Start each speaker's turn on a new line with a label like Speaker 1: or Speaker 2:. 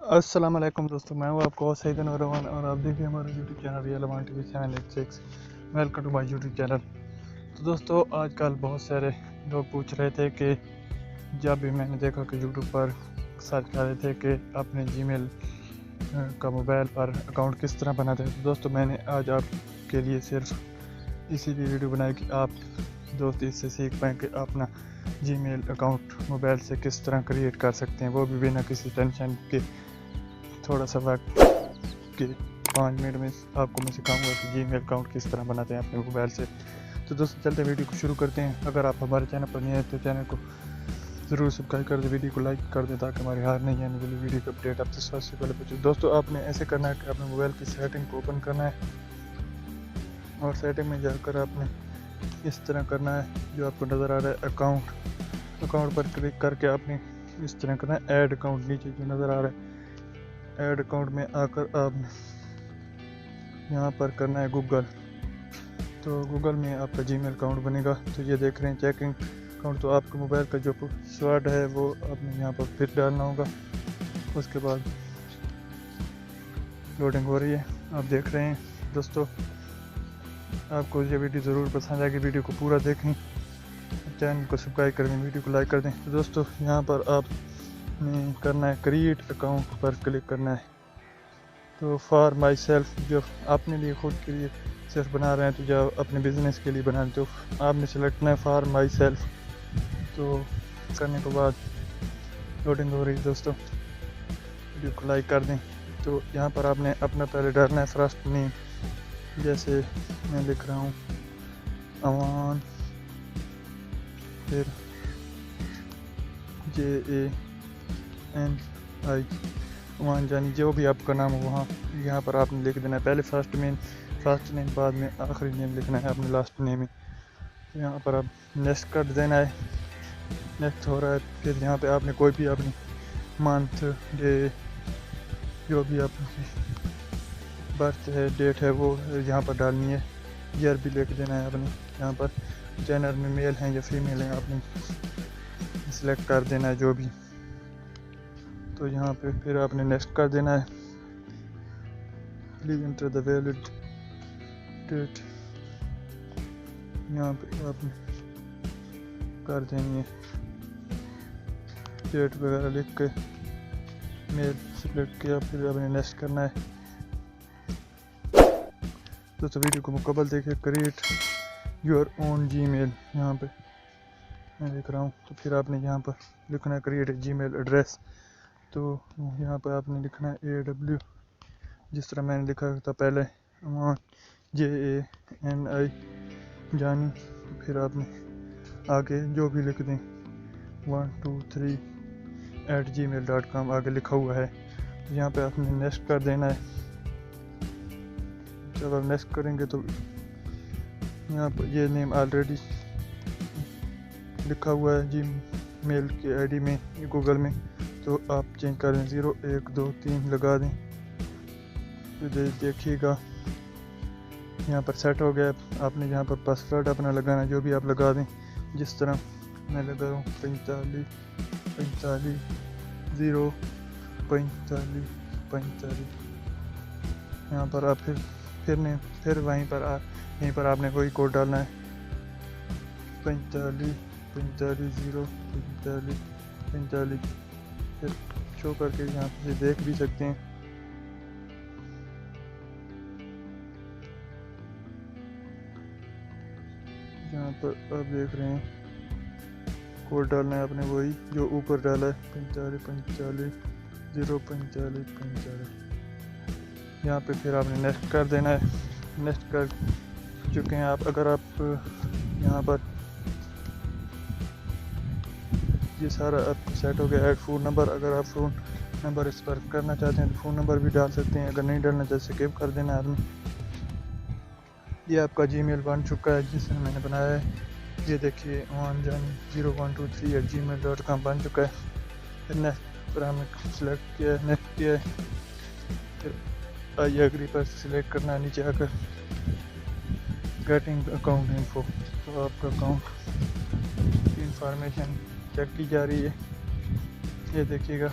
Speaker 1: अस्सलाम वालेकुम दोस्तों, मैं हूँ आपका होस्ट हाइन और आप देखिए हमारा YouTube channel real Awan TV 786। Welcome to my YouTube channel. तो दोस्तों, आजकल बहुत सारे लोग पूछ रहे थे कि जब भी मैंने देखा कि यूट्यूब पर सर्च कर रहे थे कि अपने जीमेल का मोबाइल पर अकाउंट किस तरह बनाते हैं। तो दोस्तों, मैंने आज आपके लिए सिर्फ इसीलिए वीडियो बनाई कि आप दोस्त इससे सीख पाएँ कि अपना जीमेल अकाउंट मोबाइल से किस तरह क्रिएट कर सकते हैं, वो भी बिना किसी टेंशन के। थोड़ा सा वक्त के 5 मिनट में आपको मैं सिखाऊंगा कि जीमेल अकाउंट किस तरह बनाते हैं अपने मोबाइल से। तो दोस्तों, चलते वीडियो को शुरू करते हैं। अगर आप हमारे चैनल पर नहीं आए तो चैनल को ज़रूर सब्सक्राइब कर दें, वीडियो को लाइक कर दें ताकि हमारी हर नई आने वाली वीडियो की अपडेट आप तक सबसे पहले पहुंचे। दोस्तों, आपने ऐसे करना है कि अपने मोबाइल की सेटिंग को ओपन करना है और सेटिंग में जाकर आपने इस तरह करना है जो आपको नज़र आ रहा है अकाउंट पर क्लिक करके आपने इस तरह करना है ऐड अकाउंट। नीचे जो नज़र आ रहा है ऐड अकाउंट में आकर आपने यहाँ पर करना है गूगल। तो गूगल में आपका जीमेल अकाउंट बनेगा। तो ये देख रहे हैं चेकिंग अकाउंट। तो आपके मोबाइल का जो पासवर्ड है वो आपने यहाँ पर फिर डालना होगा। उसके बाद लोडिंग हो रही है, आप देख रहे हैं। दोस्तों, आपको ये वीडियो ज़रूर पसंद आएगी, वीडियो को पूरा देखें, चैनल को सब्सक्राइब कर दें, वीडियो को लाइक कर दें। तो दोस्तों, यहाँ पर आपने करना है क्रिएट अकाउंट पर क्लिक करना है। तो फॉर माई सेल्फ, जो अपने लिए खुद के लिए सिर्फ बना रहे हैं, तो जब अपने बिजनेस के लिए बना रहे तो आपने सेलेक्ट करना है फॉर माई सेल्फ। तो करने के बाद लोडिंग हो रही है। दोस्तों, वीडियो को लाइक कर दें। तो यहाँ पर आपने अपना पहले डालना है फर्स्ट नेम, जैसे मैं लिख रहा हूँ अवान, फिर JANI अवान जानी, जो भी आपका नाम हो वहाँ यहाँ पर आपने लिख देना है। पहले फर्स्ट नेम, बाद में आखिरी नेम लिखना है अपने लास्ट नेम में। तो यहाँ पर आप नेक्स्ट कर देना है। नेक्स्ट हो रहा है। फिर यहाँ पे आपने कोई भी अपनी मंथ, डे, जो भी आपकी बर्थ है, डेट है, वो यहाँ पर डालनी है। ईयर भी लिख देना है अपने। यहाँ पर जेंडर में मेल हैं या फीमेल हैं आपने सिलेक्ट कर देना है जो भी। तो यहाँ पे फिर आपने नेक्स्ट कर देना है। Please enter the valid date, यहाँ पे आपने कर देनी है। डेट वगैरह लिख के मेल सिलेक्ट किया, फिर आपने नेक्स्ट करना है। तो वीडियो को मुकम्मल देखिए। क्रिएट योर ओन जीमेल, यहाँ पे मैं लिख रहा हूँ। तो फिर आपने यहाँ पर लिखना है क्रिएट जीमेल एड्रेस। तो यहाँ पर आपने लिखना है AW, जिस तरह मैंने लिखा था पहले, अवान JANI जानी। तो फिर आपने आगे जो भी लिख दें 123@gmail.com आगे लिखा हुआ है। तो यहाँ पे आपने नेक्स्ट कर देना है। जब आप नेक्स्ट करेंगे तो यहाँ पर ये नेम ऑलरेडी लिखा हुआ है जीमेल के आईडी में, गूगल में। तो आप चेंज कर दें, 0 1 2 3 लगा दें। तो देखिएगा यहाँ पर सेट हो गया। आपने यहाँ पर पासवर्ड अपना लगाना, जो भी आप लगा दें, जिस तरह मैं लगा रहा हूँ 45 45 0 45 45। यहाँ पर आप फिर यहीं पर आपने कोई कोड डालना है 45 45 0 45 45। फिर शो करके यहाँ से देख भी सकते हैं। यहाँ पर आप देख रहे हैं कोड डालना है आपने वही जो ऊपर डाला है 45 45 0 45 45। यहाँ पे फिर आपने नेक्स्ट कर देना है। नेक्स्ट कर चुके हैं आप। अगर आप यहाँ पर ये सारा आपको सेट हो गया। ऐड फ़ोन नंबर, अगर आप फ़ोन नंबर इस पर करना चाहते हैं तो फ़ोन नंबर भी डाल सकते हैं। अगर नहीं डालना चाहते स्किप कर देना आपने। ये आपका जीमेल बन चुका है जिसने मैंने बनाया है। ये देखिए awanjani0123@gmail.com बन चुका है। फिर नेक्स्ट पर हमने सेलेक्ट किया है, नेक्स्ट किया है। फिर आई एग्री पर सिलेक्ट करना है। नीचे आकर गेटिंग अकाउंट इन्फो, तो आपका अकाउंट की इंफॉर्मेशन चेक की जा रही है। ये देखिएगा